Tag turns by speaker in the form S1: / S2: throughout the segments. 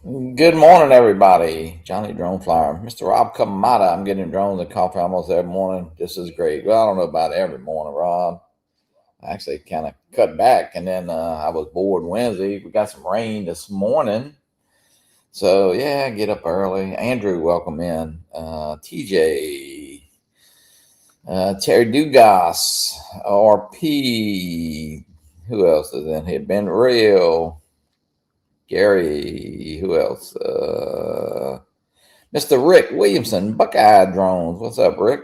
S1: Good morning, everybody. Johnny Drone Flyer. Mr. Rob Kamada. I'm getting drones and coffee almost every morning. This is great. Well, I don't know about every morning, Rob. I actually kind of cut back, and then I was bored Wednesday. We got some rain this morning. So, yeah, get up early. Andrew, welcome in. TJ, Terry Dugas, RP. Who else is in here? Ben Real, Gary. Who else? Mr. Rick Williamson, Buckeye Drones. What's up, Rick?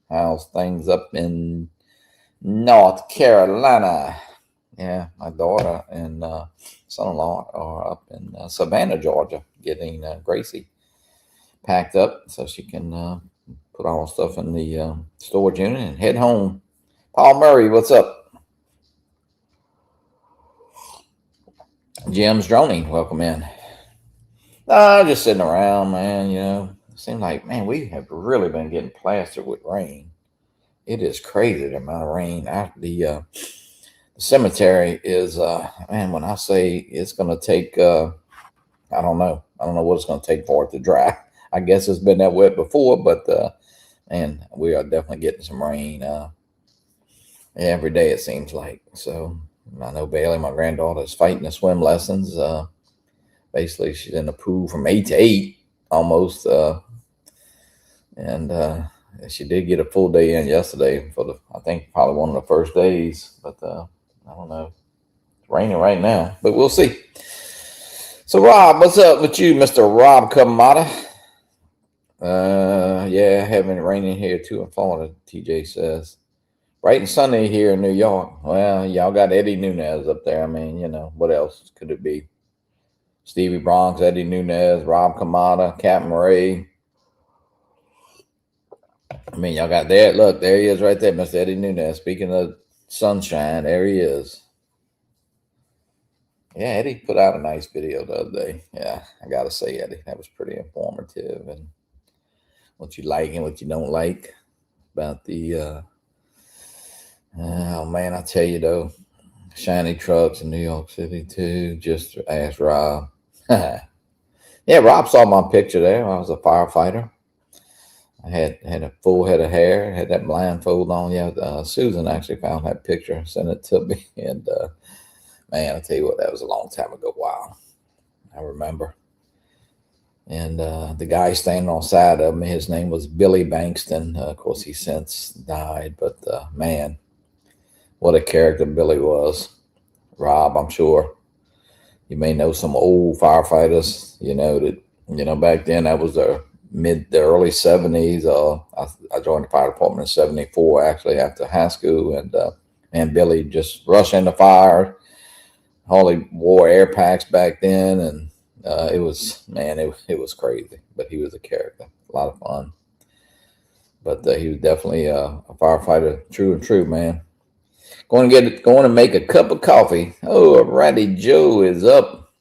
S1: How's things up in North Carolina? Yeah, my daughter and son-in-law are up in Savannah, Georgia, getting Gracie packed up so she can put all the stuff in the storage unit and head home. Paul Murray, what's up? Jim's Droning, welcome in. Just sitting around, man. It seems like, man, we have really been getting plastered with rain. It is crazy the amount of rain. The cemetery is, man, when I say it's going to take, I don't know. I don't know what it's going to take for it to dry. I guess it's been that wet before, but, man, we are definitely getting some rain every day, it seems like. So I know Bailey, my granddaughter, is fighting the swim lessons. Basically, she's in the pool from 8 to 8 almost. And she did get a full day in yesterday for I think probably one of the first days, but I don't know. It's raining right now, but we'll see. So, Rob, what's up with you, Mr. Rob Kamada? Yeah, having it raining here too in Florida, TJ says. Bright and sunny here in New York. Well, y'all got Eddie Nunez up there. I mean, what else could it be? Stevie Bronx, Eddie Nunez, Rob Kamada, Captain Ray. I mean, y'all got that. Look, there he is right there, Mr. Eddie Nunez. Speaking of sunshine, there he is. Yeah, Eddie put out a nice video the other day. Yeah, I got to say, Eddie, that was pretty informative. And what you like and what you don't like about oh, man, I tell you, though, shiny trucks in New York City, too. Just ask Rob. Yeah, Rob saw my picture there. I was a firefighter. I had a full head of hair, had that blindfold on. Yeah, Susan actually found that picture, sent it to me, and man, I tell you what, that was a long time ago. Wow, I remember. And the guy standing on side of me, his name was Billy Bankston. Of course, he since died, but man, what a character Billy was. Rob, I'm sure you may know some old firefighters. Back then that was the early 70s. I joined the fire department in 74, actually, after high school. And Billy just rushed into fire. Hardly wore air packs back then. And it was, man, it was crazy. But he was a character, a lot of fun. But he was definitely a firefighter, true and true, man. Going to make a cup of coffee. Oh, Righty Joe is up.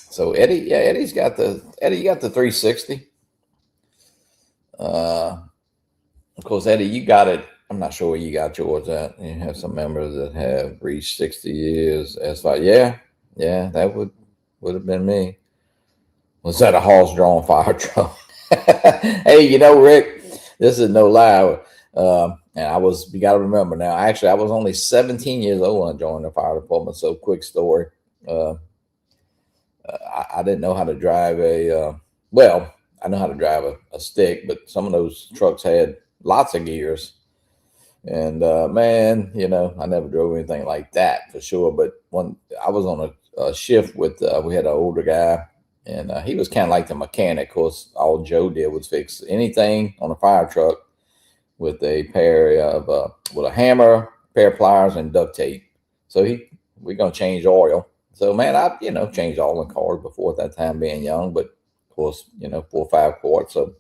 S1: So Eddie got the 360. Of course, Eddie, you got it. I'm not sure where you got yours at. You have some members that have reached 60 years. As far, yeah, that would have been me. Was that a horse-drawn fire truck? Hey, Rick, this is no lie. And you got to remember now, actually, I was only 17 years old when I joined the fire department. So, quick story. I didn't know how to drive I know how to drive a stick, but some of those trucks had lots of gears. And man, I never drove anything like that for sure. But when I was on a shift with, we had an older guy, and he was kind of like the mechanic. Of course, all Joe did was fix anything on a fire truck with a pair of with a hammer, pair of pliers, and duct tape. So we're gonna change oil. So man, I changed oil in cars before at that time being young, but of course 4 or 5 quarts. So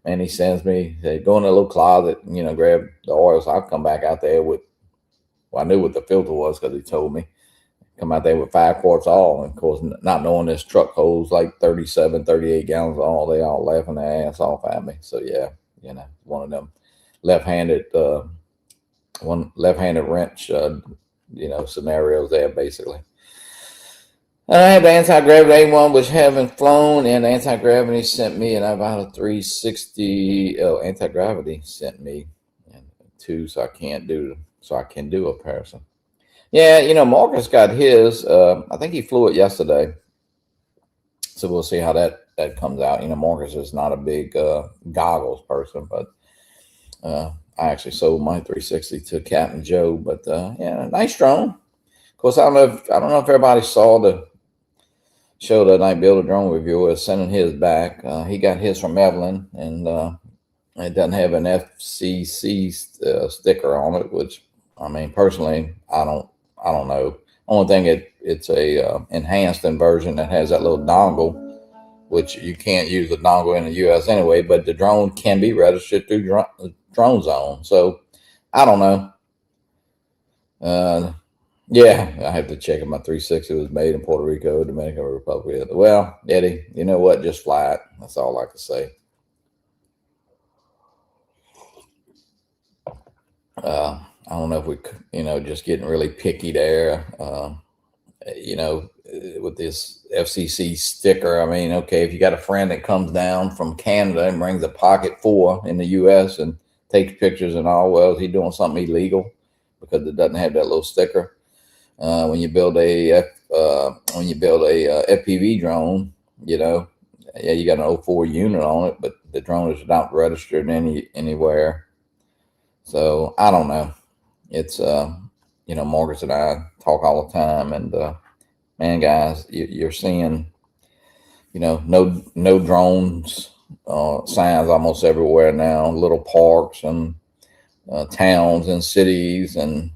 S1: man, he sends me, say, go in a little closet, grab the oil. So I'll come back out there with, well, I knew what the filter was because he told me. Come out there with 5 quarts of oil. And of course, not knowing this truck holds like 37, 38 gallons of oil, they all laughing their ass off at me. So yeah, one of them left-handed wrench scenarios there basically. I have the anti-gravity A1, which haven't flown, and anti-gravity sent me, and I about a 360. Oh, anti-gravity sent me two, so I can do a comparison. Yeah, Marcus got his. I think he flew it yesterday, so we'll see how that comes out. Marcus is not a big goggles person, but I actually sold my 360 to Captain Joe. But yeah, nice drone. Of course, I don't know if everybody saw the show that I built a drone reviewer sending his back. He got his from Evelyn, and it doesn't have an FCC sticker on it, which I mean, personally, I don't know. Only thing it's a enhanced version that has that little dongle, which you can't use the dongle in the U.S. anyway. But the drone can be registered through Drone Zone, so I don't know. Yeah, I have to check if my 360 was made in Puerto Rico, Dominican Republic. Well, Eddie, you know what? Just fly it. That's all I can say. I don't know if we, just getting really picky there. With this FCC sticker. I mean, okay, if you got a friend that comes down from Canada and brings a Pocket 4 in the U.S. and takes pictures and all, well, is he doing something illegal because it doesn't have that little sticker? When you build a FPV drone, yeah, you got an 04 unit on it, but the drone is not registered anywhere. So I don't know. It's Marcus and I talk all the time, and man, guys, you're seeing no drones signs almost everywhere now. Little parks and towns and cities, and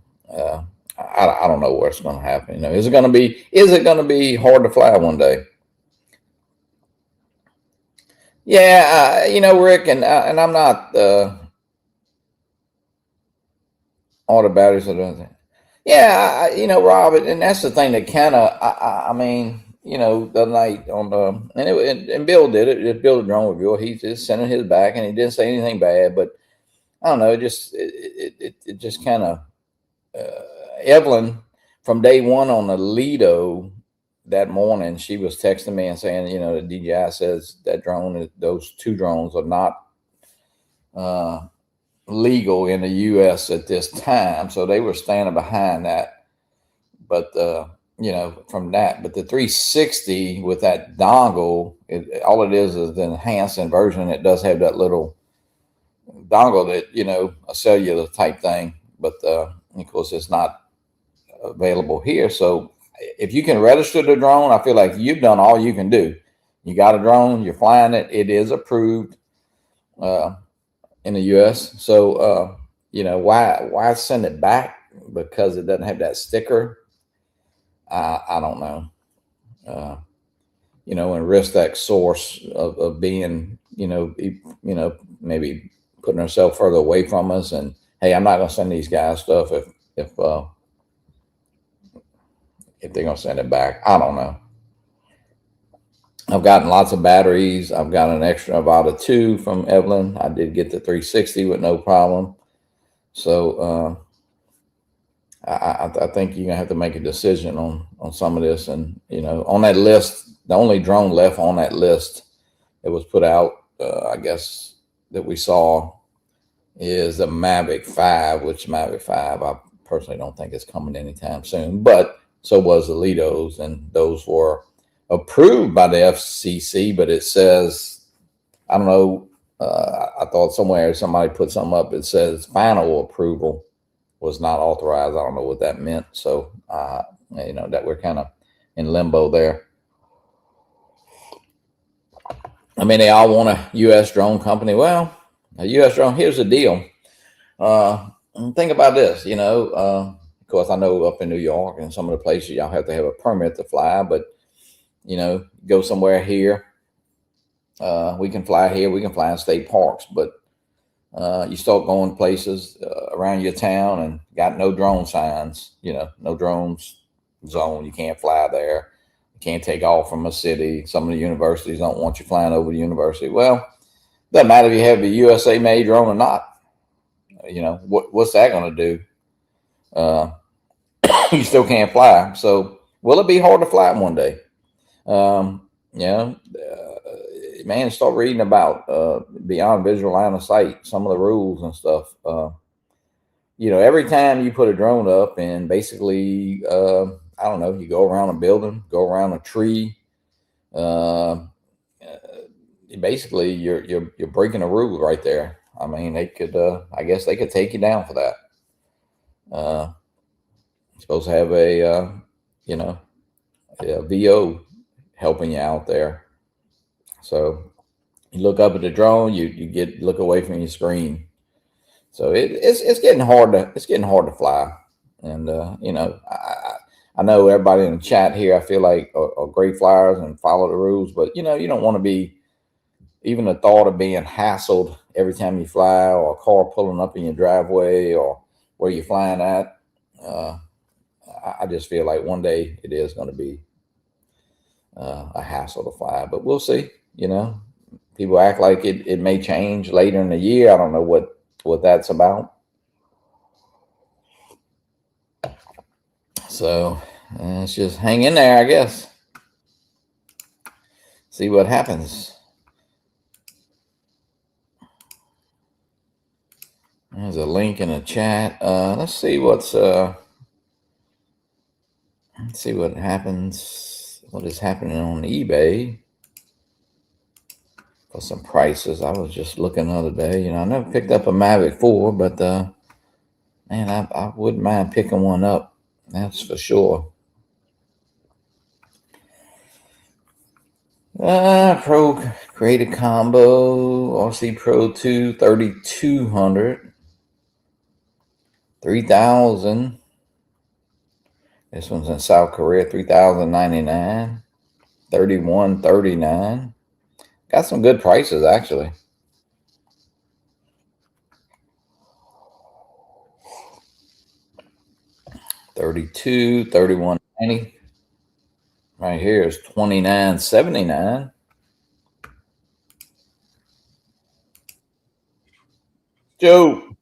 S1: I don't know what's going to happen. Is it going to be hard to fly one day? Yeah, Rick, and I'm not all the batteries are doing that. Yeah, Rob, and that's the thing that kind of, I mean, the night on the, and Bill did it. Bill, the drone reviewer, he's just sending his back, and he didn't say anything bad, but I don't know, it just kind of, Evelyn, from day one on the Lido that morning, she was texting me and saying, the DJI says that those two drones are not legal in the U.S. at this time. So they were standing behind that. But, from that, but the 360 with that dongle, all it is the enhanced version. It does have that little dongle that, a cellular type thing, but of course it's not available here. So if you can register the drone, I feel like you've done all you can do. You got a drone, you're flying it, it is approved in the US. So why send it back? Because it doesn't have that sticker. I don't know. And risk that source of being, maybe putting herself further away from us. And hey, I'm not going to send these guys stuff if they're going to send it back. I don't know. I've gotten lots of batteries. I've got an extra Avata 2 from Evelyn. I did get the 360 with no problem. So I think you're going to have to make a decision on some of this. And, on that list, the only drone left on that list that was put out, I guess, that we saw is the Mavic 5, which Mavic 5, I personally don't think is coming anytime soon. But so was the Lidos, and those were approved by the FCC, but it says, I don't know, I thought somewhere somebody put something up, it says final approval was not authorized. I don't know what that meant. So, that we're kind of in limbo there. I mean, they all want a U.S. drone company. Well, a U.S. drone, here's the deal. Think about this, of course, I know up in New York and some of the places y'all have to have a permit to fly, but, go somewhere here. We can fly here. We can fly in state parks, but you start going places around your town and got no drone signs, no drones zone. You can't fly there. You can't take off from a city. Some of the universities don't want you flying over the university. Well, doesn't matter if you have a USA made drone or not. What's that going to do? you still can't fly. So will it be hard to fly one day? You know, man, start reading about beyond visual line of sight, some of the rules and stuff. You know, every time you put a drone up and basically, I don't know, you go around a building, go around a tree, basically you're breaking a rule right there. I mean, they could, I guess they could take you down for that. Supposed to have a, you know, a VO helping you out there. So you look up at the drone, you look away from your screen. So it's getting hard to fly. And you know, I know everybody in the chat here, I feel like are great flyers and follow the rules, but you know, you don't want to be, even the thought of being hassled every time you fly, or a car pulling up in your driveway or where you're flying at. I just feel like one day it is going to be a hassle to fly, but we'll see. You know, people act like it may change later in the year. I don't know what that's about. So let's just hang in there, I guess. See what happens. There's a link in the chat. Let's see let's see what happens. What is happening on eBay for some prices? I was just looking the other day. You know, I never picked up a Mavic 4, but man, I wouldn't mind picking one up. That's for sure. Pro Creative Combo RC Pro 2 3200, 3000. This one's in South Korea, 3099, 3139. Got some good prices actually. $32, $31.90. Right here is $29.79. Joe,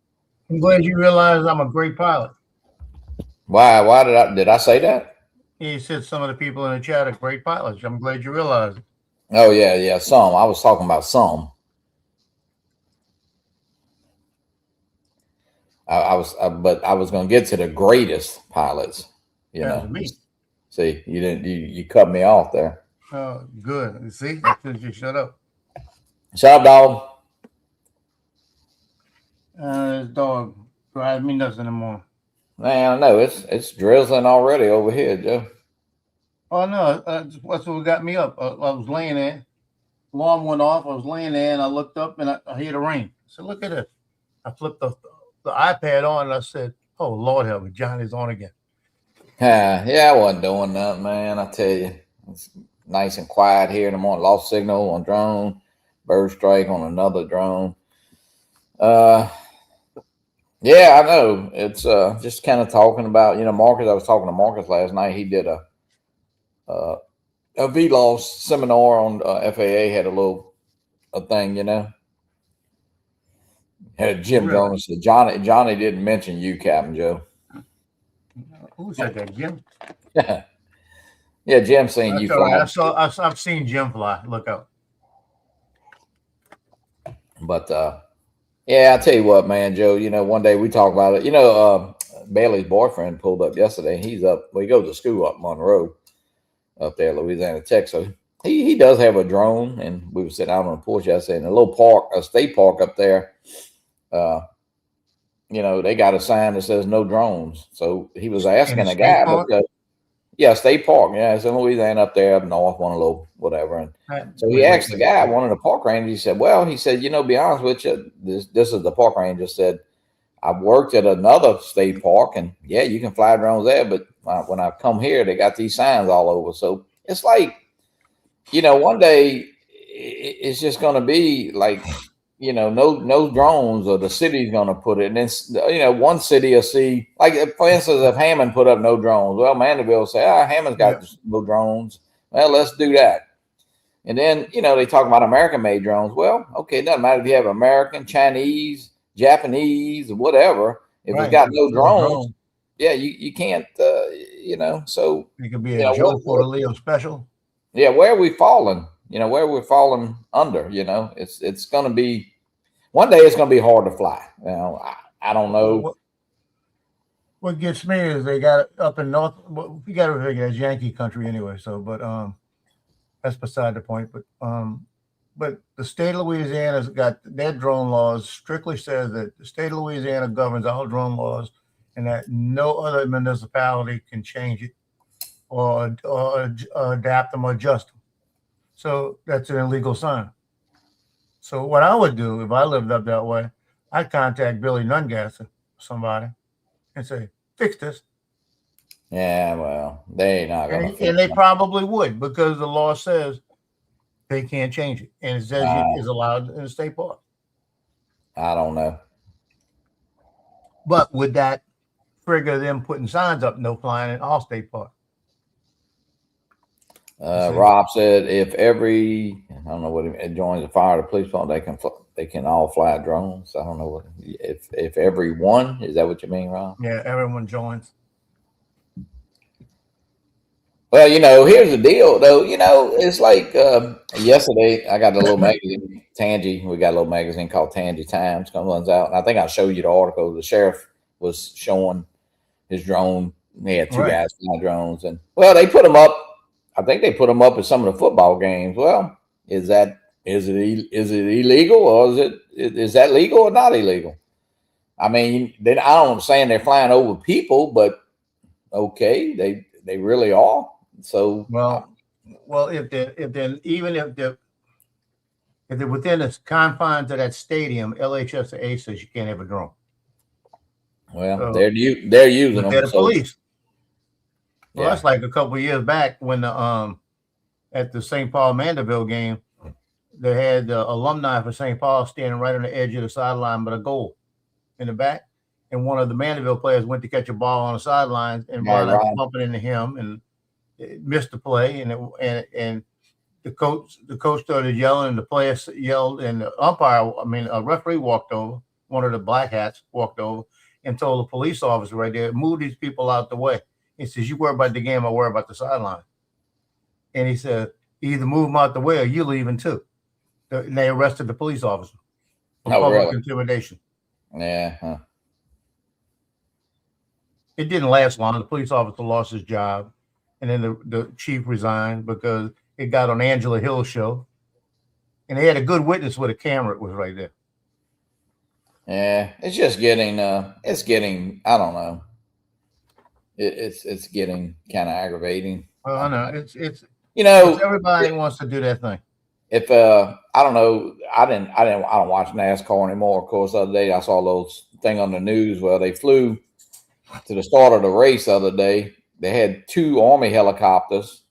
S2: I'm glad you realize I'm a great pilot.
S1: Why did I say that?
S2: You said some of the people in the chat are great pilots. I'm glad you realized it.
S1: Oh yeah, some. I was talking about some. But I was going to get to the greatest pilots. You know,
S2: me.
S1: See, you didn't. You cut me off there.
S2: Oh, good. See, I said you shut up.
S1: Shut up, dog.
S2: This dog drives me nuts in the morning.
S1: Man, I know it's drizzling already over here, Joe.
S2: Oh no, that's what got me up. I was laying there. Alarm went off. I was laying there, and I looked up, and I hear the rain. So look at this. I flipped the iPad on, and I said, "Oh Lord, help me, Johnny's on again."
S1: Yeah, I wasn't doing nothing, man. I tell you, it's nice and quiet here in the morning. Lost signal on drone, bird strike on another drone. Yeah, I know. It's just kind of talking about, you know, Marcus. I was talking to Marcus last night. He did a VLOS seminar on FAA. Had a thing, you know. Had Jim Jones. Johnny didn't mention you, Captain Joe.
S2: Who said that, Jim?
S1: Yeah, Jim seen you fly.
S2: I've seen Jim fly. Look out.
S1: But yeah, I tell you what, man, Joe. You know, one day we talk about it. You know, Bailey's boyfriend pulled up yesterday. He's up. Well, he goes to school up Monroe, up there, Louisiana Tech. So he does have a drone, and we were sitting out on the porch yesterday in a little park, a state park up there. You know, they got a sign that says no drones. So he was asking a guy, yeah, state park. Yeah, it's in Louisiana up there, up north, one a little whatever. And so he asked the guy, one of the park rangers, he said, well, he said, you know, be honest with you, this is the park ranger said, I've worked at another state park, and yeah, you can fly drones there, but when I come here, they got these signs all over. So it's like, you know, one day it's just going to be like, you know, no drones, or the city's going to put it. And then, you know, one city will see, like, for instance, if Hammond put up no drones, well, Mandeville will say, Hammond's got no drones. Well, let's do that. And then, you know, they talk about American-made drones. Well, okay, it doesn't matter if you have American, Chinese, Japanese, or whatever. If it's got no drones, yeah, you can't, So
S2: It could be a Joe Fortaleo special.
S1: Yeah, where are we falling? Where we're falling under. It's going to be one day. It's going to be hard to fly. I don't know.
S2: What gets me is they got it up in North. Well, you got to figure it's Yankee country anyway. So, but that's beside the point. But the state of Louisiana's got their drone laws. Strictly says that the state of Louisiana governs all drone laws, and that no other municipality can change it or adapt them or adjust them. So that's an illegal sign. So what I would do if I lived up that way, I'd contact Billy Nungasser, somebody, and say, fix this.
S1: Yeah, well, they ain't not going to.
S2: And they probably would, because the law says they can't change it. And it says it's allowed in the state park.
S1: I don't know.
S2: But would that trigger them putting signs up, no flying in all state parks?
S1: Rob said if I don't know what it joins the fire or the police department, they can all fly drones. I don't know what if everyone, is that what you mean, Rob?
S2: Yeah, everyone joins.
S1: Well, here's the deal, though. It's like yesterday I got a little magazine, Tangy. We got a little magazine called Tangy Times. Comes out, and I think I showed you the article. The sheriff was showing his drone. He had two guys flying drones, and they put them up. I think they put them up at some of the football games. Well, is it illegal, or is that legal or not illegal? I mean, I don't understand they're flying over people, but okay, they really are. So
S2: well, if they're within the confines of that stadium, LHSAA says you can't have a drone.
S1: Well, so, they're using them.
S2: They're the police. Well, that's like a couple of years back when at the St. Paul Mandeville game, they had the alumni for St. Paul standing right on the edge of the sideline with a goal in the back, and one of the Mandeville players went to catch a ball on the sidelines and bumping into him and missed the play, and the coach started yelling, and the players yelled, and the a referee walked over, one of the black hats walked over and told the police officer right there, move these people out the way. He says, you worry about the game, I worry about the sideline. And he said, either move them out the way or you leaving too. And they arrested the police officer for public intimidation.
S1: Yeah. Huh.
S2: It didn't last long. The police officer lost his job. And then the chief resigned because it got on Angela Hill's show. And they had a good witness with a camera. It was right there.
S1: Yeah. It's just getting, I don't know. It's getting kind of aggravating.
S2: I know it's everybody wants to do their thing.
S1: If I don't know, I don't watch NASCAR anymore. Of course, the other day I saw those thing on the news where they flew to the start of the race the other day. They had two Army helicopters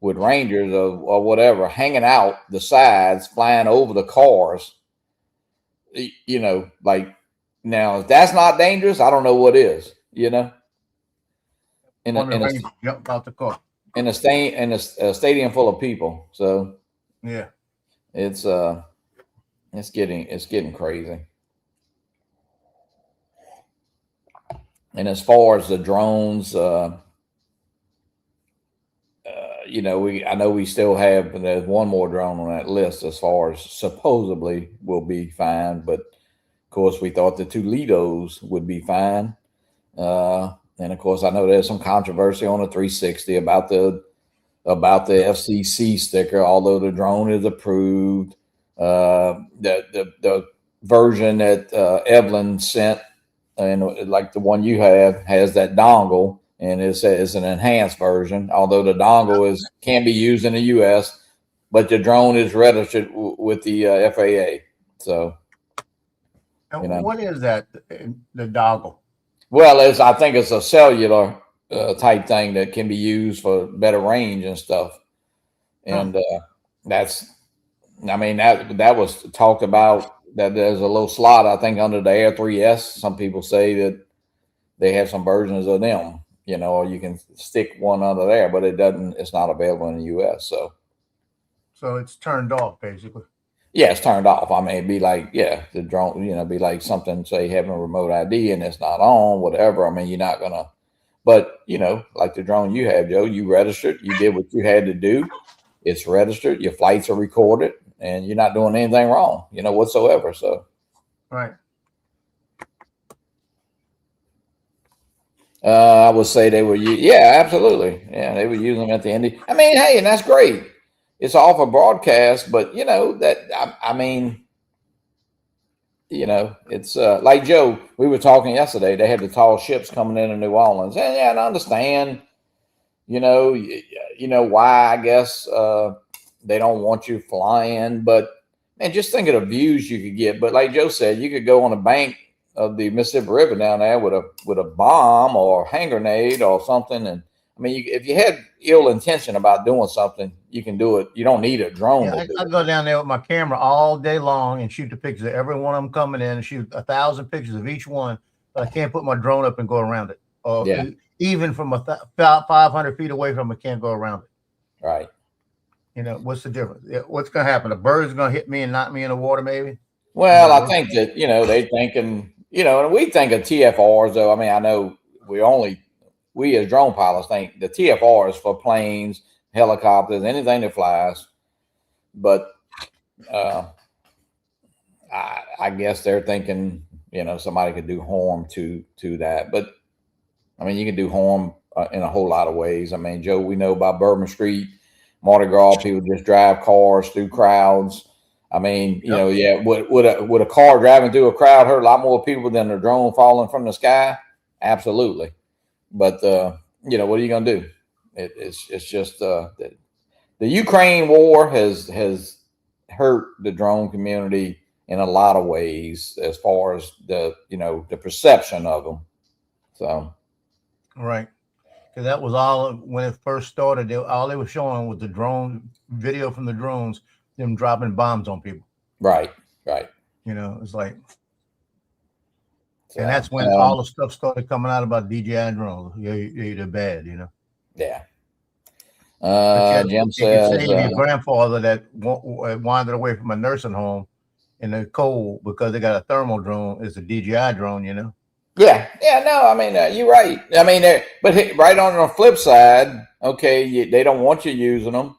S1: with Rangers or whatever hanging out the sides, flying over the cars. Like now if that's not dangerous, I don't know what is. In
S2: jump out the car
S1: in a stadium full of people. So
S2: yeah,
S1: it's getting crazy. And as far as the drones, I know we still have, but there's one more drone on that list as far as supposedly will be fine, but of course we thought the two Lidos would be fine. And of course, I know there's some controversy on the 360 about the FCC sticker, although the drone is approved. The version that Evelyn sent, and like the one you have, has that dongle, and it's an enhanced version. Although the dongle can be used in the U.S., but the drone is registered with the FAA. So,
S2: what is that? The dongle?
S1: Well, I think it's a cellular type thing that can be used for better range and stuff. And that was talked about, that there's a little slot, I think, under the Air 3S. Some people say that they have some versions of them, or you can stick one under there, but it's not available in the US.
S2: So it's turned off, basically.
S1: Yeah, it's turned off. I mean, it'd be like, the drone, be like something, say, having a remote ID and it's not on, whatever. I mean, you're not going to, But you know, like the drone you have, Joe, you registered, you did what you had to do. It's registered, your flights are recorded, and you're not doing anything wrong, you know, whatsoever. So,
S2: Right.
S1: I would say they were, yeah, absolutely, yeah, they were using them at the end. I mean, hey, and that's great. It's off a broadcast, but you know that I mean, you know, it's like Joe. We were talking yesterday. They had the tall ships coming into New Orleans, and yeah, I understand. You know, you know why I guess they don't want you flying, but man, just think of the views you could get. But like Joe said, you could go on the bank of the Mississippi River down there with a bomb or a hand grenade or something, and I mean, if you had ill intention about doing something, you can do it. You don't need a drone
S2: Yeah,
S1: to do
S2: I
S1: it.
S2: go down there with my camera all day long and shoot the pictures of every one of them coming in and shoot 1,000 pictures of each one. But I can't put my drone up and go around it. Or
S1: Yeah.
S2: even from 500 feet away from it, can't go around it.
S1: Right.
S2: You know, what's the difference? What's going to happen? A bird's going to hit me and knock me in the water, maybe?
S1: Well, I think that, you know, they thinking, you know, and we think of TFRs, though. I mean, I know we as drone pilots think the TFRs for planes, helicopters, anything that flies. But I guess they're thinking, you know, somebody could do harm to that. But I mean, you can do harm in a whole lot of ways. I mean, Joe, we know about Bourbon Street, Mardi Gras, people just drive cars through crowds. I mean, you know, yeah, would a car driving through a crowd hurt a lot more people than a drone falling from the sky? Absolutely. But you know, what are you going to do? It's just the Ukraine war has hurt the drone community in a lot of ways as far as the, you know, the perception of them. So
S2: right. Because that was all when it first started. All they were showing was the drone video from the drones, them dropping bombs on people.
S1: Right.
S2: You know, it's like,
S1: so,
S2: and that's when all the stuff started coming out about DJI drones. They're bad, you know.
S1: Yeah.
S2: Jim says your grandfather that wandered away from a nursing home in the cold because they got a thermal drone is a DJI drone, you know.
S1: Yeah, no, I mean, you're right. I mean, but right on the flip side, okay, they don't want you using them,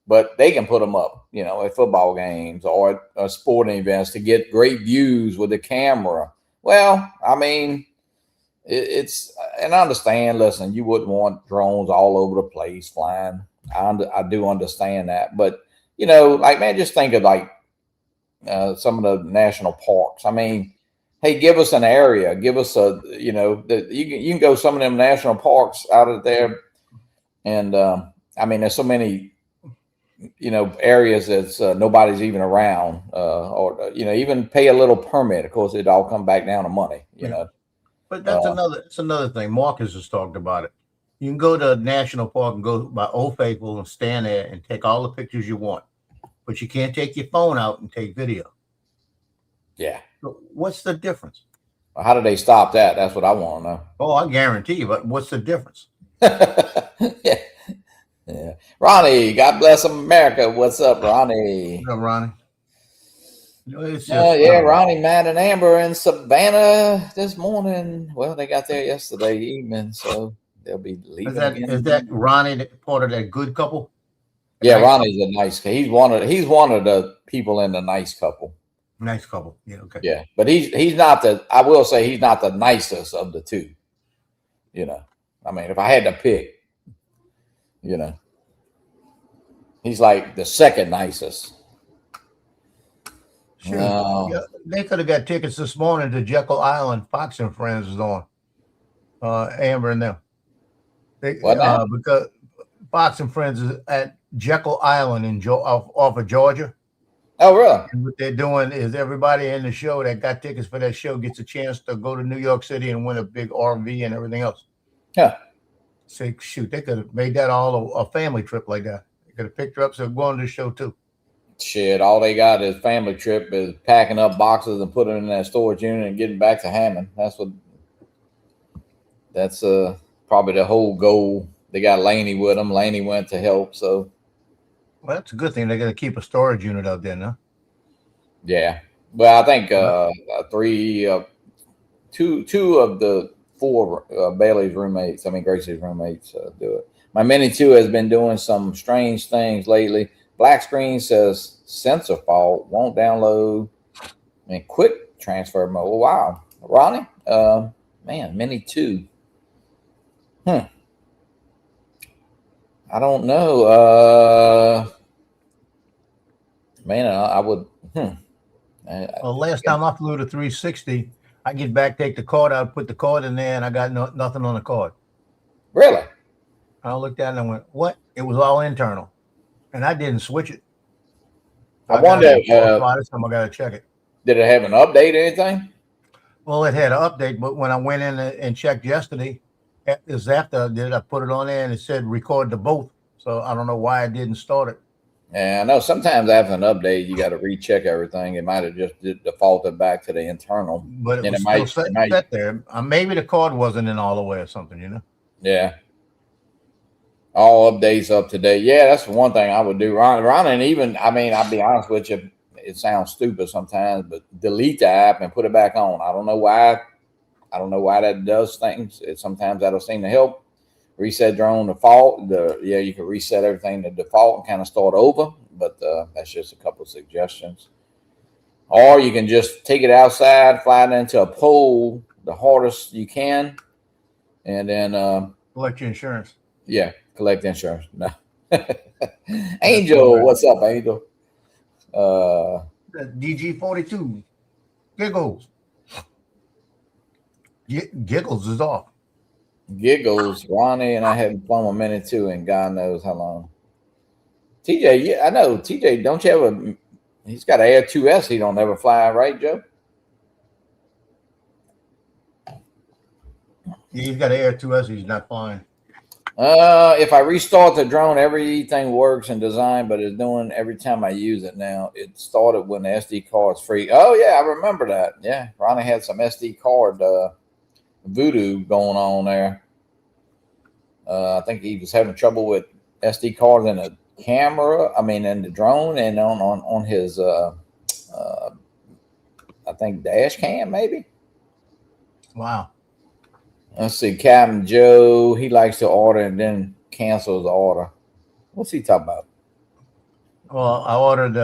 S1: but they can put them up, you know, at football games or at sporting events to get great views with the camera. Well, I mean, it's, and I understand, listen, you wouldn't want drones all over the place flying. I do understand that. But, you know, like, man, just think of like some of the national parks. I mean, hey, give us an area, give us a, you know, you can go some of them national parks out of there. And I mean, there's so many, you know, areas that's nobody's even around or, you know, even pay a little permit. Of course, it all come back down to money, you know.
S2: But that's another thing. Marcus has talked about it. You can go to a national park and go by Old Faithful and stand there and take all the pictures you want, but you can't take your phone out and take video.
S1: Yeah.
S2: So what's the difference?
S1: Well, how do they stop that? That's what I want to know.
S2: Oh, I guarantee you. But what's the difference?
S1: Yeah. Ronnie, God bless America. What's up, Ronnie?
S2: What's up, Ronnie?
S1: Yeah, Ronnie, Matt, and Amber in Savannah this morning. Well, they got there yesterday evening, so they'll be leaving.
S2: Is that Ronnie part of that good couple?
S1: Yeah, Ronnie's a nice. He's one of the people in the nice couple.
S2: Nice couple. Yeah. Okay.
S1: Yeah, but he's not the. I will say he's not the nicest of the two. You know, I mean, if I had to pick, you know, he's like the second nicest.
S2: Sure. Yeah, they could have got tickets this morning to Jekyll Island. Fox and Friends is on. Amber and them. Because Fox and Friends is at Jekyll Island off of Georgia.
S1: Oh, really?
S2: And what they're doing is everybody in the show that got tickets for that show gets a chance to go to New York City and win a big RV and everything else.
S1: Yeah.
S2: Say, shoot, they could have made that all a family trip like that. They could have picked her up, so going to the show too.
S1: Shit, all they got is family trip is packing up boxes and putting them in that storage unit and getting back to Hammond. That's probably the whole goal. They got Laney with them. Laney went to help, so.
S2: Well, that's a good thing. They're going to keep a storage unit out there now.
S1: Yeah. Well, I think two of the four Bailey's roommates, Gracie's roommates, do it. My Mini 2 has been doing some strange things lately. Black screen says sensor fault, won't download, and quick transfer mode. Wow. Ronnie, man, Mini 2. I don't know. Man, I would.
S2: Well, last time I flew the 360, I get back, take the card out, put the card in there, and I got nothing on the card.
S1: Really?
S2: I looked at it and I went, what? It was all internal. And I didn't switch it.
S1: I wonder.
S2: This time I got to check it.
S1: Did it have an update or anything?
S2: Well, it had an update, but when I went in and checked yesterday, is after I did, I put it on there and it said record to both. So I don't know why I didn't start it.
S1: Yeah, I know sometimes after an update, you got to recheck everything. It might have just defaulted back to the internal.
S2: But it was still set there. Maybe the card wasn't in all the way or something, you know?
S1: Yeah. All updates up to date. Yeah, that's the one thing I would do. Ron, and even, I'll be honest with you, it sounds stupid sometimes, but delete the app and put it back on. I don't know why. I don't know why that does things. Sometimes that'll seem to help. Reset drone default. You can reset everything to default and kind of start over, but that's just a couple of suggestions. Or you can just take it outside, fly it into a pole the hardest you can, and then
S2: collect your insurance.
S1: Yeah, collect insurance. No. Angel, what's up, Angel?
S2: DG42. Giggles. Giggles is off.
S1: Giggles, Ronnie, and I haven't flown a minute too, and God knows how long. TJ, yeah, I know. TJ, don't you have he's got an Air 2S he don't ever fly, right, Joe?
S2: He's got an Air 2S he's not flying.
S1: If I restart the drone, everything works in design, but it's doing every time I use it now. It started when the SD card's free. Oh, yeah, I remember that. Yeah, Ronnie had some SD card voodoo going on there. I think he was having trouble with SD cards in the camera. In the drone and on his I think dash cam maybe.
S2: Wow.
S1: Let's see, Captain Joe. He likes to order and then cancels the order. What's he talking about?
S2: Well, I ordered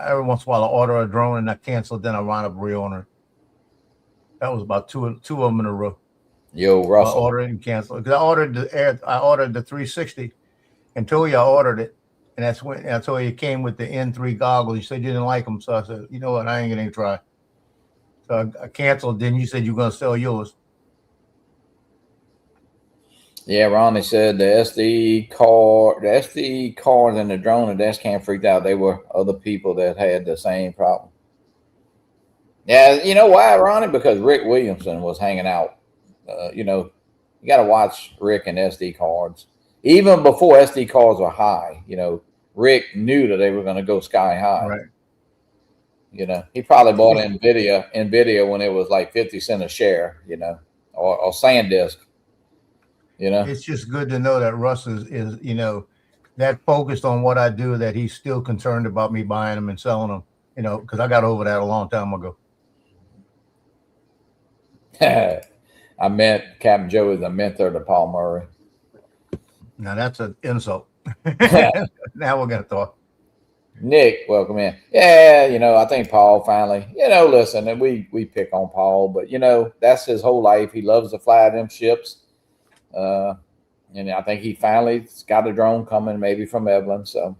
S2: every once in a while. I order a drone and I cancel. Then I wind up reordering. That was about two of them in a row.
S1: Yo, Russell.
S2: I ordered and canceled because I ordered the 360 and told you I ordered it, and that's when I told you it came with the N3 goggles. You said you didn't like them, so I said, you know what, I ain't gonna try. So I canceled. Then you said you were gonna sell yours.
S1: Yeah, Ronnie said the SD cards in the drone and dash cam freaked out. They were other people that had the same problem. Yeah, you know why, Ronnie? Because Rick Williamson was hanging out. You got to watch Rick and SD cards. Even before SD cards were high, Rick knew that they were going to go sky high.
S2: Right.
S1: He probably bought NVIDIA when it was like 50 cents a share, or SanDisk.
S2: It's just good to know that Russ is that focused on what I do, that he's still concerned about me buying them and selling them, because I got over that a long time ago.
S1: I meant Captain Joe is a mentor to Paul Murray.
S2: Now that's an insult. Now we're gonna talk.
S1: Nick, welcome in. Yeah, I think Paul finally, listen, and we pick on Paul, but that's his whole life. He loves to fly them ships. And I think he finally got a drone coming, maybe from Evelyn. So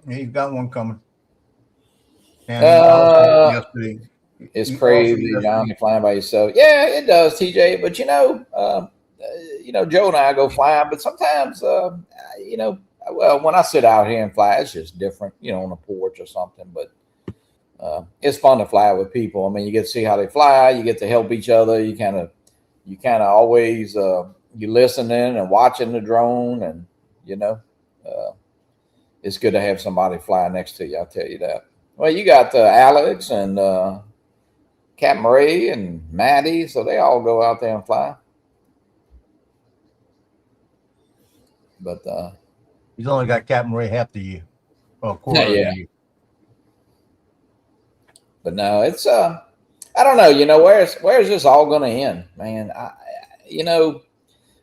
S2: he's got one coming. And yesterday.
S1: It's crazy, Johnny, flying by yourself. Yeah, it does, TJ. But Joe and I go flying. But sometimes, when I sit out here and fly, it's just different, on a porch or something. But it's fun to fly with people. You get to see how they fly. You get to help each other. You kind of always you listening and watching the drone, and it's good to have somebody fly next to you. I'll tell you that. Well, you got Alex and Captain Ray and Maddie, so they all go out there and fly. But
S2: he's only got Captain Ray half the year, or a quarter of the year.
S1: But no, it's I don't know. You know, where's this all going to end, man? You know,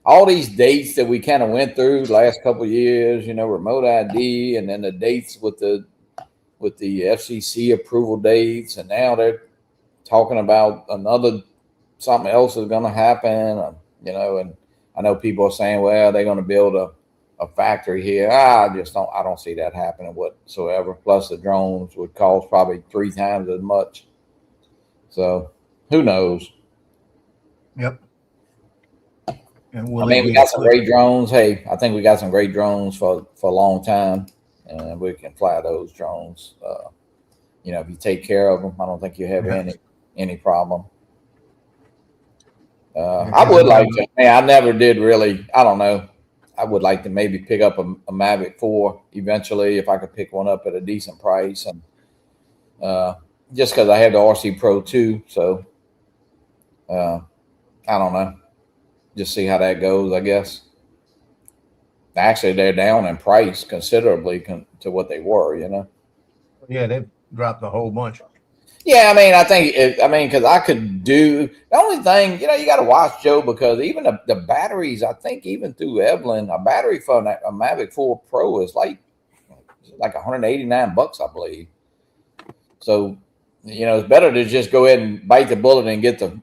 S1: all these dates that we kind of went through the last couple of years. You know, remote ID, and then the dates with the FCC approval dates, and now they're talking about something else is going to happen. You know, and I know people are saying, well, they're going to build a factory here. I don't see that happening whatsoever. Plus, the drones would cost probably 3 times as much. So, who knows?
S2: Yep. And
S1: We got some great drones. Hey, I think we got some great drones for a long time, and we can fly those drones. You know, if you take care of them, I don't think you have any problem. I would like to. I never did really. I don't know. I would like to maybe pick up a Mavic 4 eventually if I could pick one up at a decent price, and just because I have the RC Pro 2, so I don't know. Just see how that goes, I guess. Actually, they're down in price considerably to what they were, you know.
S2: Yeah, they've dropped a whole bunch.
S1: Yeah, because I could do the only thing, you know, you got to watch, Joe, because even the batteries, I think even through Evelyn, a battery for a Mavic 4 Pro is like $189, I believe. So, you know, it's better to just go ahead and bite the bullet and get a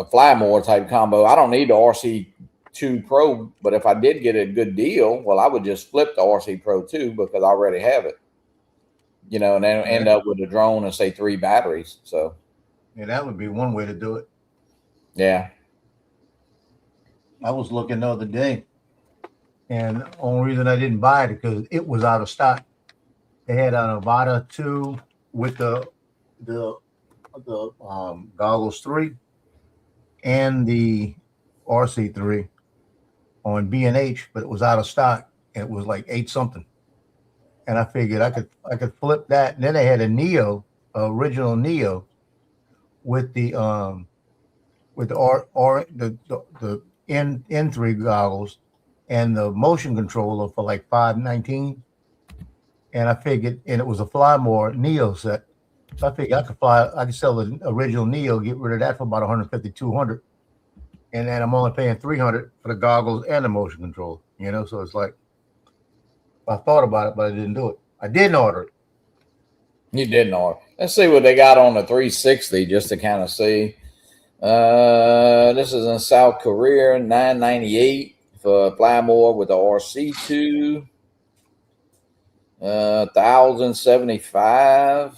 S1: Fly More type combo. I don't need the RC2 Pro, but if I did get a good deal, well, I would just flip the RC Pro 2 because I already have it. You know, and then end up with a drone and say 3 batteries. So,
S2: yeah, that would be one way to do it.
S1: Yeah.
S2: I was looking the other day, and the only reason I didn't buy it because it was out of stock. They had an Avata 2 with the goggles 3 and the RC3 on B&H, but it was out of stock. And it was like 8 something. And I figured I could flip that. And then they had a Neo, original Neo, with the N3 goggles and the motion controller for like $519. And I figured, and it was a Fly More Neo set. So I figured I could sell the original Neo, get rid of that for about $150, $200, and then I'm only paying $300 for the goggles and the motion controller. You know, so it's like. I thought about it, but I didn't do it. I didn't order it.
S1: You didn't order. Let's see what they got on the 360 just to kind of see. This is in South Korea, $998 for Fly More with the RC2. $1,075.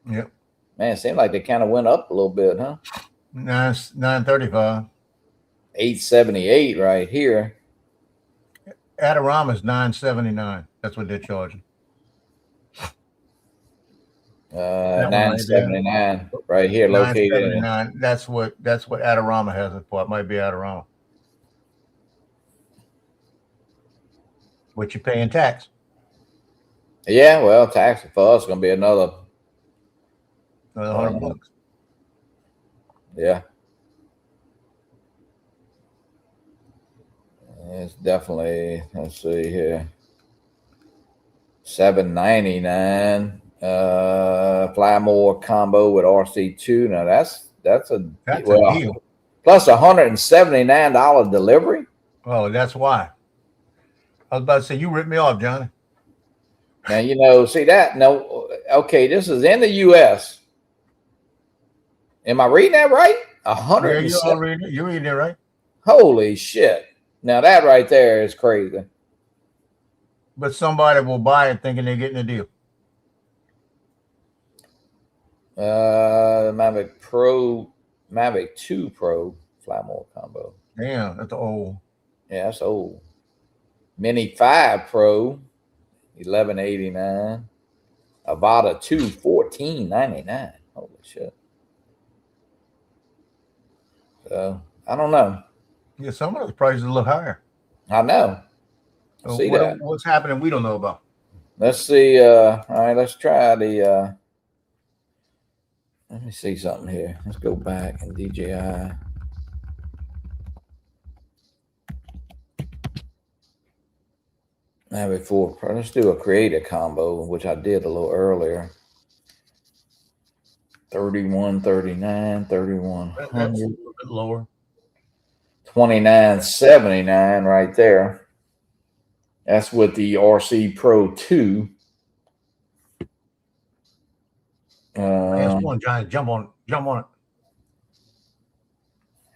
S2: Yep.
S1: Man, it seemed like they kind of went up a little bit, huh?
S2: $935.
S1: $878 right here.
S2: Adorama is $979. That's what they're charging.
S1: $979 right here, located.
S2: That's what Adorama has it for. It might be Adorama. But you're paying tax.
S1: Yeah, well, tax for us is gonna be another
S2: $100.
S1: Yeah. It's definitely, let's see here, $799. Fly More combo with RC2. Now that's a deal. Plus $179 delivery.
S2: Oh, that's why. I was about to say you ripped me off, Johnny.
S1: Now you know, see that? No, okay, this is in the U.S. Am I reading that right?
S2: Yeah, you're reading it right.
S1: Holy shit! Now that right there is crazy.
S2: But somebody will buy it thinking they're getting a deal.
S1: Mavic 2 Pro Fly More combo.
S2: Damn, that's old.
S1: Yeah, that's old. Mini 5 Pro, $1189. Avata 2, $1499. Holy shit. So I don't know.
S2: Yeah, some of those prices look higher.
S1: I know.
S2: So what's happening we don't know about?
S1: Let's see. All right, let's try the let me see something here. Let's go back in DJI. Mavic 4 Pro. Let's do a creator combo, which I did a little earlier. 3139,
S2: That's
S1: 3100,
S2: a little bit lower.
S1: 2979 right there. That's with the RC Pro 2.
S2: Last one, Johnny, jump on it.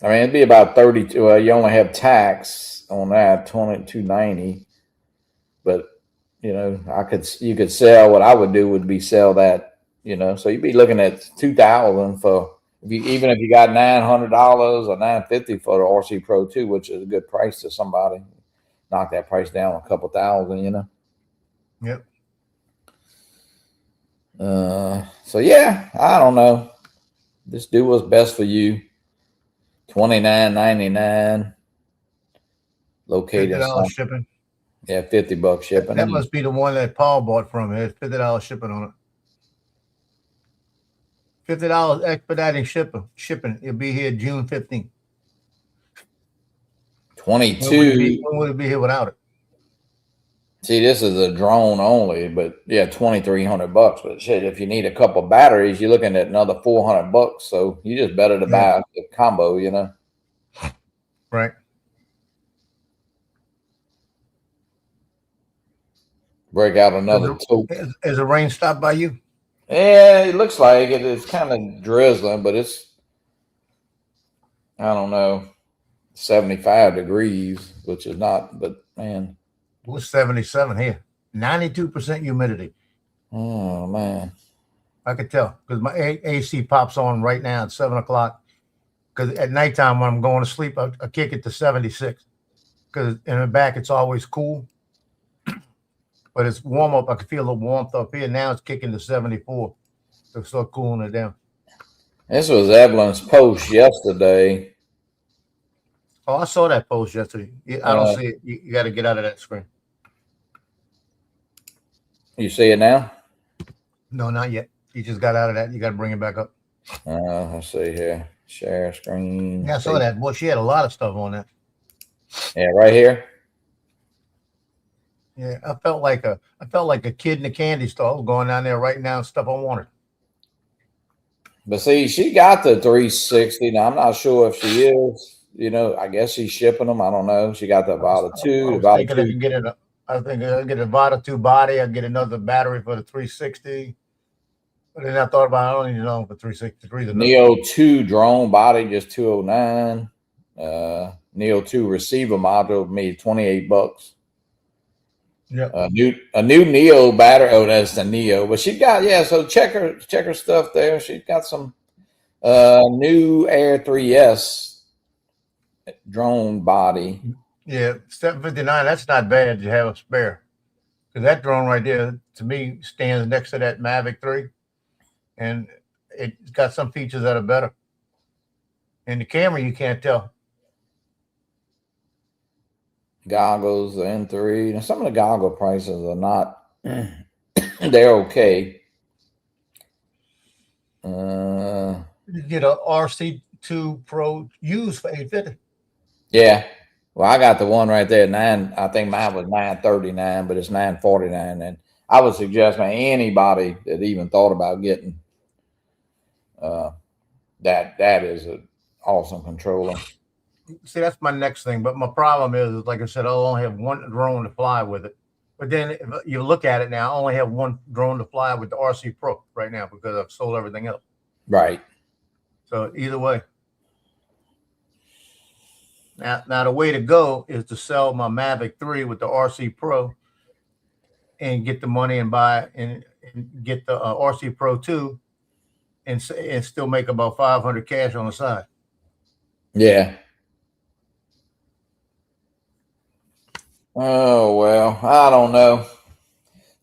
S1: I mean, it'd be about 32. Well, you only have tax on that, 2290. But you could sell. What I would do would be sell that. So you'd be looking at 2,000 for even if you got $900 or $950 for the RC Pro 2, which is a good price to somebody. Knock that price down a couple thousand.
S2: Yep.
S1: So yeah, I don't know. Just do what's best for you. $29.99. Located
S2: $50 shipping.
S1: Yeah, $50 shipping.
S2: That must be the one that Paul bought from. It has $50 shipping on it. $50 expediting shipping. It'll be here June 15th.
S1: 22.
S2: When would it be here without it?
S1: See, this is a drone only, but yeah, $2,300. But shit, if you need a couple batteries, you're looking at another $400. So you just better to buy the combo,
S2: Right.
S1: Break out another tote.
S2: Has the rain stopped by you?
S1: Yeah, it looks like it. It's kind of drizzling, but it's, I don't know, 75 degrees, which is not, but man.
S2: It was 77 here. 92% humidity.
S1: Oh, man.
S2: I could tell because my AC pops on right now at 7 o'clock. Because at nighttime when I'm going to sleep, I kick it to 76. Because in the back, it's always cool. But it's warm up. I can feel the warmth up here. Now it's kicking to 74. So it's start cooling it down.
S1: This was Evelyn's post yesterday.
S2: Oh, I saw that post yesterday. I don't see it. You got to get out of that screen.
S1: You see it now?
S2: No, not yet. You just got out of that. You got to bring it back up.
S1: Let's see here. Share screen.
S2: Yeah, I saw that. Boy, she had a lot of stuff on that.
S1: Yeah, right here.
S2: Yeah, I felt like a kid in a candy store. I was going down there writing down stuff I wanted.
S1: But see, she got the 360. Now I'm not sure if she is. I guess she's shipping them. I don't know. She got the Vada 2.
S2: I think I get a Vada 2 body. I get another battery for the 360. But then I thought about I don't need long for 363.
S1: Neo 2 drone body, just $209. Neo 2 receiver module made $28.
S2: Yeah.
S1: A new Neo battery. Oh, that's the Neo. But she got so check her stuff there. She's got some new Air 3S drone body.
S2: Yeah, step 59. That's not bad to have a spare. Because that drone right there, to me, stands next to that Mavic 3. And it's got some features that are better. In the camera, you can't tell.
S1: Goggles, the N3. Now, some of the goggle prices are not, they're okay.
S2: You get a RC2 Pro used for $850.
S1: Yeah. Well, I got the one right there, I think mine was $939, but it's $949. And I would suggest, man, anybody that even thought about getting that is an awesome controller.
S2: See, that's my next thing. But my problem is, like I said, I'll only have one drone to fly with it. But then if you look at it now, I only have one drone to fly with the RC Pro right now because I've sold everything else.
S1: Right.
S2: So either way. Now the way to go is to sell my Mavic 3 with the RC Pro and get the money and buy and get the RC Pro 2 and still make about $500 cash on the side.
S1: Yeah. Oh, well, I don't know.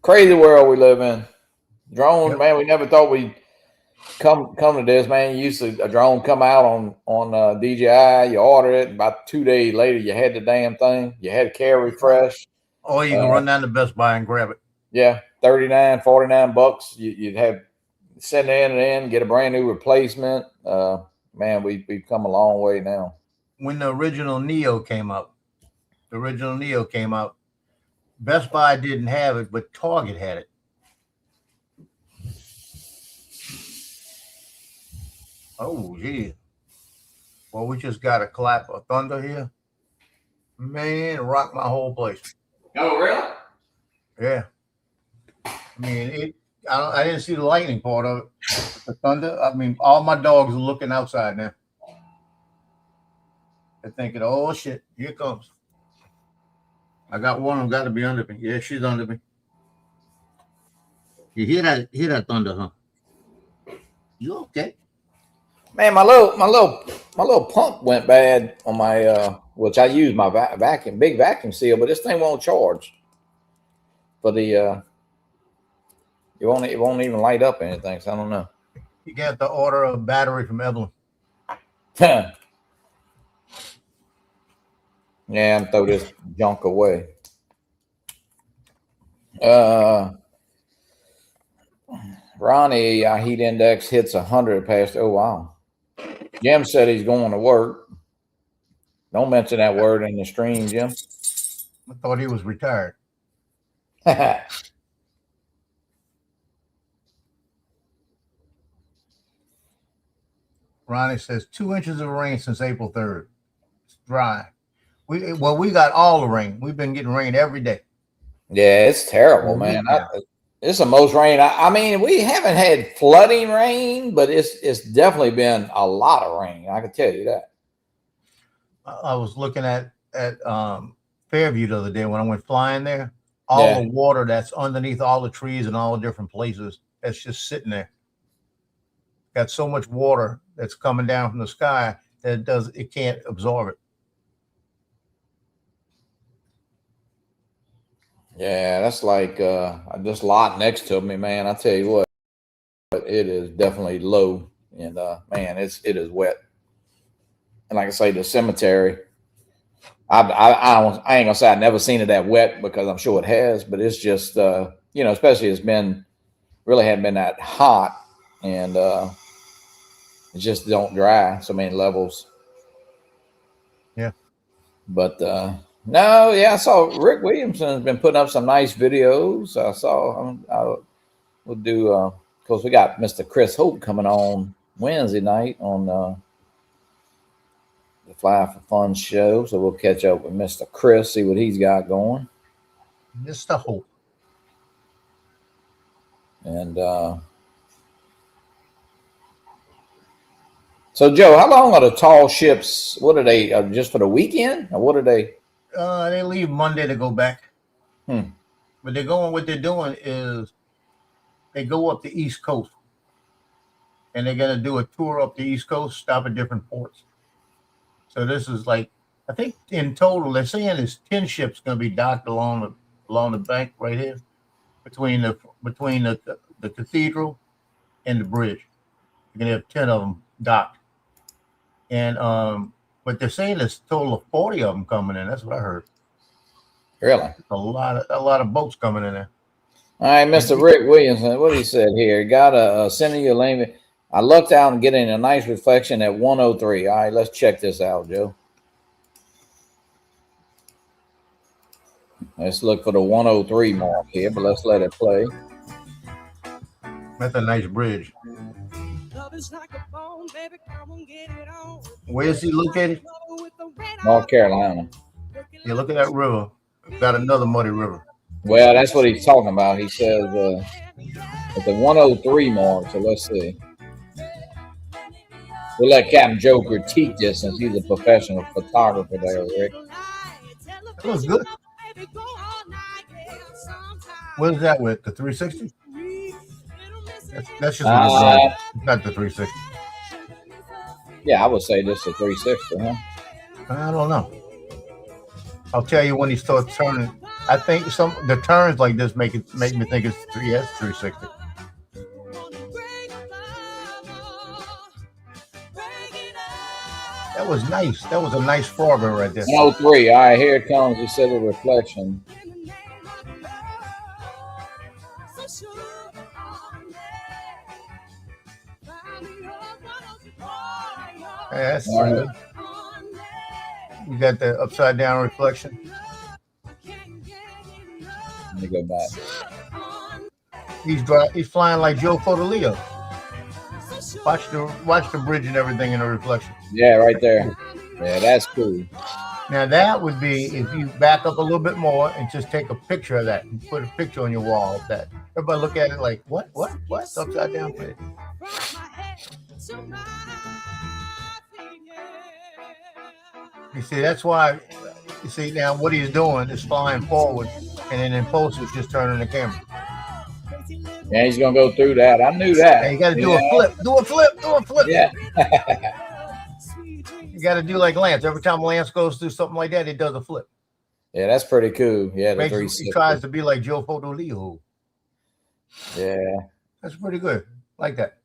S1: Crazy world we live in. Drone, man, we never thought we'd come to this, man. You used to a drone come out on DJI, you order it, and about 2 days later you had the damn thing. You had carry fresh.
S2: Oh, you can run down to Best Buy and grab it.
S1: Yeah, $39, $49. You'd have send it in, get a brand new replacement. Man, we've come a long way now.
S2: When the original Neo came out, Best Buy didn't have it, but Target had it. Oh, yeah. Well, we just got a clap of thunder here. Man, it rocked my whole place.
S1: Oh, really?
S2: Yeah. I mean, I didn't see the lightning part of it. The thunder. I mean, all my dogs are looking outside now. They're thinking, "Oh shit, here it comes." I got one of them got to be under me. Yeah, she's under me. You hear that? Hear that thunder, huh? You okay?
S1: Man, my little pump went bad on my which I use my vacuum, big vacuum seal, but this thing won't charge. For the it won't even light up anything. So I don't know.
S2: You got to order a battery from Evelyn.
S1: Yeah, and throw this junk away. Ronnie, heat index hits 100 past. Oh wow. Jim said he's going to work. Don't mention that word in the stream, Jim.
S2: I thought he was retired. Ronnie says 2 inches of rain since April 3rd. It's dry. We got all the rain. We've been getting rain every day.
S1: Yeah, it's terrible, man. It's the most rain. I mean, we haven't had flooding rain, but it's definitely been a lot of rain. I can tell you that.
S2: I was looking at Fairview the other day when I went flying there. All the water that's underneath all the trees and all the different places that's just sitting there. Got so much water that's coming down from the sky that it can't absorb it.
S1: Yeah, that's like this lot next to me, man. I tell you what, it is definitely low, and man, it is wet. And like I say, the cemetery, I ain't gonna say I've never seen it that wet because I'm sure it has, but it's just especially it's been really hadn't been that hot, and it just don't dry so many levels.
S2: Yeah,
S1: but no, yeah, I saw Rick Williamson has been putting up some nice videos. I will do, of course, we got Mr. Chris Hope coming on Wednesday night on the Fly for Fun show. So we'll catch up with Mr. Chris, see what he's got going.
S2: Mr. Hope.
S1: And so, Joe, how long are the tall ships? What are they, just for the weekend? Or what are they?
S2: They leave Monday to go back. But what they're doing is they go up the East Coast. And they're going to do a tour up the East Coast, stop at different ports. So this is like, I think in total, they're saying there's 10 ships going to be docked along the bank right here between the cathedral and the bridge. You're going to have 10 of them docked. And but they're saying there's a total of 40 of them coming in. That's what I heard.
S1: Really?
S2: A lot of boats coming in there.
S1: All right, Mr. Rick Williamson, what he said here. Got a sending you a link. I looked out and getting a nice reflection at 103. All right, let's check this out, Joe. Let's look for the 103 mark here, but let's let it play.
S2: That's a nice bridge. Where's he located?
S1: North Carolina.
S2: Yeah, look at that river. Got another muddy river.
S1: Well, that's what he's talking about. He says at the 103 mark. So let's see. We'll let Captain Joe critique this since he's a professional photographer there, Rick.
S2: That looks good. What is that with? The 360? That's just not the 360.
S1: Yeah, I would say this is a 360, huh?
S2: I don't know. I'll tell you when he starts turning. I think the turns like this make me think it's 360. That was nice. That was a nice frogger right there.
S1: 103. All right, here it comes. He said a reflection.
S2: Yeah, that's good. You got the upside down reflection.
S1: Let me go back.
S2: He's flying like Joe Fodolio. Watch the bridge and everything in the reflection.
S1: Yeah, right there. Yeah, that's cool.
S2: Now that would be if you back up a little bit more and just take a picture of that and put a picture on your wall of that. Everybody look at it like, what? Upside down place. You see, that's why. You see now what he's doing is flying forward, and then in post it's just turning the camera.
S1: Yeah, he's gonna go through that. I knew that.
S2: Now you got to do a flip. Do a flip.
S1: Yeah.
S2: You got to do like Lance. Every time Lance goes through something like that, it does a flip.
S1: Yeah, that's pretty cool. Yeah, the 360.
S2: He tries to be like Joe Fodolio.
S1: Yeah,
S2: that's pretty good. Like that.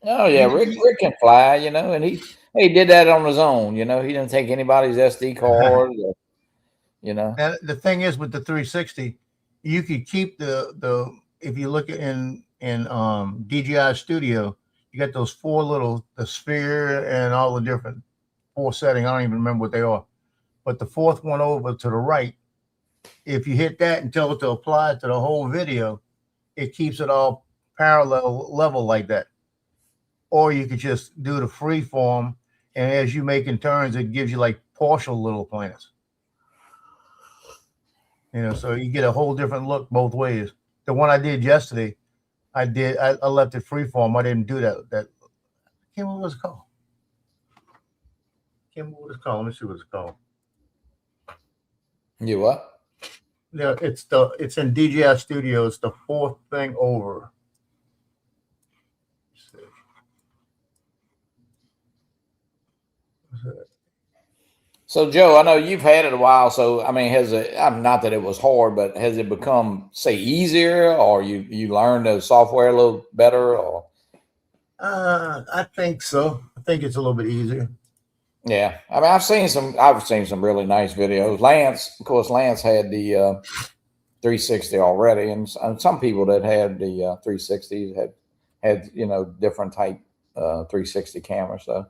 S1: Oh yeah, Rick can fly, you know, and he did that on his own. You know, he didn't take anybody's SD card. You know.
S2: And the thing is, with the 360, you could keep the if you look in DJI Studio, you got those the sphere and all the different 4 settings. I don't even remember what they are. But the 4th one over to the right, if you hit that and tell it to apply to the whole video, it keeps it all parallel level like that. Or you could just do the free form, and as you making turns, it gives you like partial little planets. You know, so you get a whole different look both ways. The one I did yesterday, I left it free form. I didn't do that. I can't remember what it's called. Let me see what it's called.
S1: You what?
S2: Yeah, it's in DJI Studio. It's the 4th thing over.
S1: So Joe, I know you've had it a while. So I mean, not that it was hard, but has it become, say, easier, or you learned the software a little better, or?
S2: I think so. I think it's a little bit easier.
S1: Yeah, I mean, I've seen some really nice videos. Lance had the 360 already, and some people that had the 360 had different type 360 cameras. So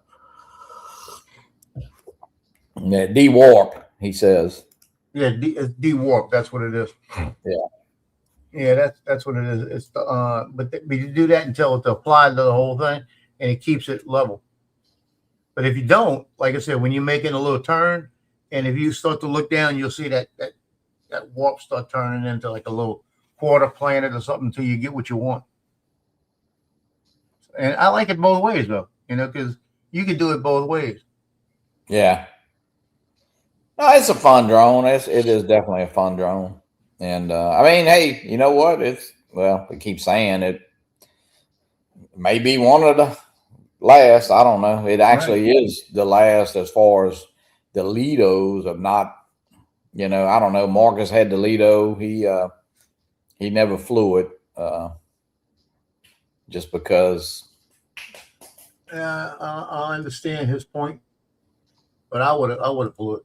S1: yeah, D-Warp, he says.
S2: Yeah, D-Warp. That's what it is. Yeah, that's what it is. It's but you do that until it's applied to the whole thing, and it keeps it level. But if you don't, like I said, when you're making a little turn, and if you start to look down, you'll see that warp start turning into like a little quarter planet or something until you get what you want. And I like it both ways, though, because you can do it both ways.
S1: Yeah. No, it's a fun drone. It is definitely a fun drone. And I mean, hey, you know what? We keep saying it may be one of the last. I don't know. It actually is the last as far as the Lidos of not, I don't know. Marcus had the Lido. He never flew it just because.
S2: I understand his point, but I would have flew it.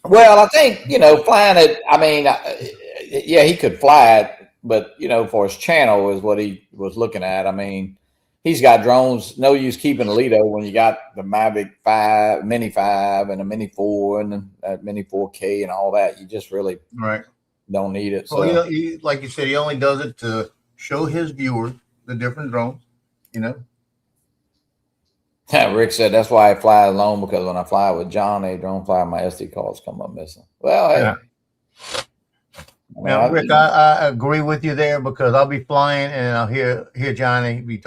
S1: Well, I think, flying it, I mean, yeah, he could fly it, but, for his channel is what he was looking at. I mean, he's got drones. No use keeping a Lido when you got the Mavic 5, Mini 5, and a Mini 4, and a Mini 4K and all that. You just really don't need it. So,
S2: well, like you said, he only does it to show his viewers the different drones,
S1: Rick said that's why I fly alone, because when I fly with John, don't fly, my SD cards come up missing. Well, hey.
S2: Now, Rick, I agree with you there, because I'll be flying and I'll hear Johnny be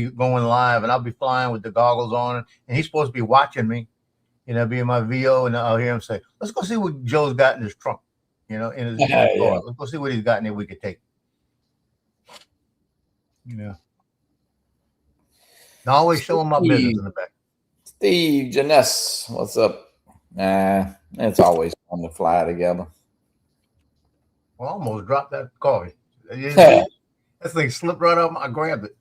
S2: going live, and I'll be flying with the goggles on, and he's supposed to be watching me, be in my VO, and I'll hear him say, "Let's go see what Joe's got in his trunk, in his car. Let's go see what he's got in there we could take." I always show him my business in the back.
S1: Steve Janess, what's up? It's always fun to fly together.
S2: Well, I almost dropped that coffee. That thing slipped right off. I grabbed it.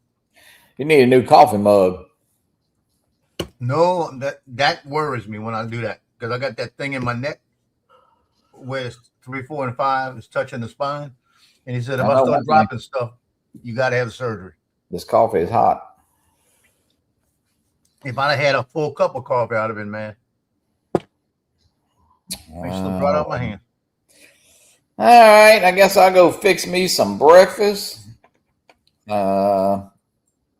S1: You need a new coffee mug.
S2: No, that worries me when I do that, because I got that thing in my neck where it's 3, 4, and 5 is touching the spine. And he said, if I start dropping stuff, you got to have surgery.
S1: This coffee is hot.
S2: If I'd have had a full cup of coffee out of it, man. It slipped right out my hand.
S1: All right, I guess I'll go fix me some breakfast.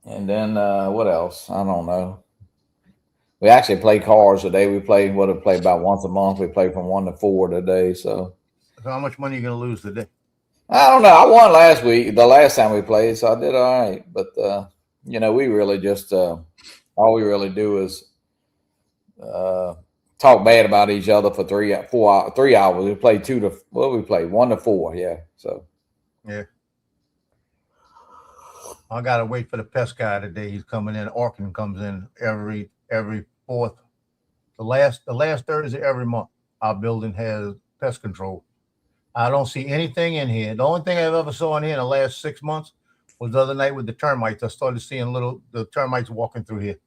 S1: And then what else? I don't know. We actually play cards today. We play about once a month. We play from 1 to 4 today. So
S2: how much money are you gonna lose today?
S1: I don't know. I won last week, the last time we played, so I did all right. But we really just all we really do is talk bad about each other for 3 hours. We play 1 to 4, yeah. So
S2: yeah. I gotta wait for the pest guy today. He's coming in. Orkin comes in every fourth. The last Thursday every month. Our building has pest control. I don't see anything in here. The only thing I've ever saw in here in the last 6 months was the other night with the termites. I started seeing the termites walking through here.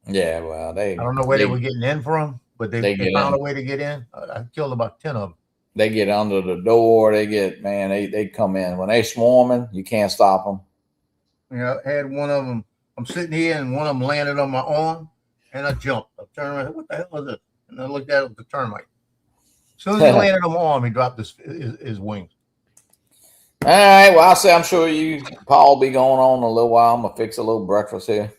S1: Yeah, well,
S2: I don't know where they were getting in from, but they found a way to get in. I killed about 10 of them.
S1: They get under the door. They come in. When they swarming, you can't stop them.
S2: Yeah, I had one of them. I'm sitting here, and one of them landed on my arm, and I jumped. I turned around. What the hell is this? And I looked at it with the termite. As soon as he landed on my arm, he dropped his wings.
S1: All right. Well, I'm sure Paul will be going on in a little while. I'm gonna fix a little breakfast here.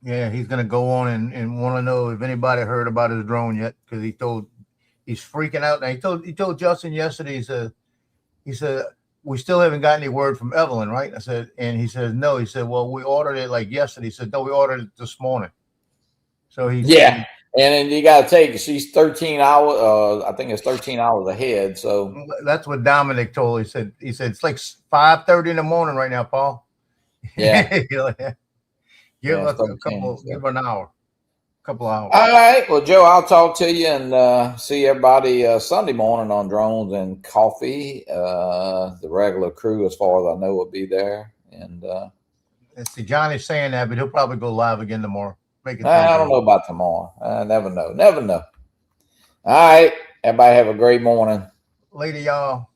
S2: Yeah, he's gonna go on and want to know if anybody heard about his drone yet, because he's freaking out. And he told Justin yesterday. He said we still haven't got any word from Evelyn, right? I said, and he says no. He said, well, we ordered it like yesterday. He said, no, we ordered it this morning. So he
S1: and then you got to take. She's 13 hours. I think it's 13 hours ahead. So
S2: that's what Dominic told. He said it's like 5:30 in the morning right now, Paul.
S1: Yeah.
S2: Give her an hour, a couple hours.
S1: All right. Well, Joe, I'll talk to you and see everybody Sunday morning on Drones and Coffee. The regular crew, as far as I know, will be there. And
S2: let's see, Johnny's saying that, but he'll probably go live again tomorrow.
S1: I don't know about tomorrow. I never know. Never know. All right. Everybody have a great morning.
S2: Later, y'all.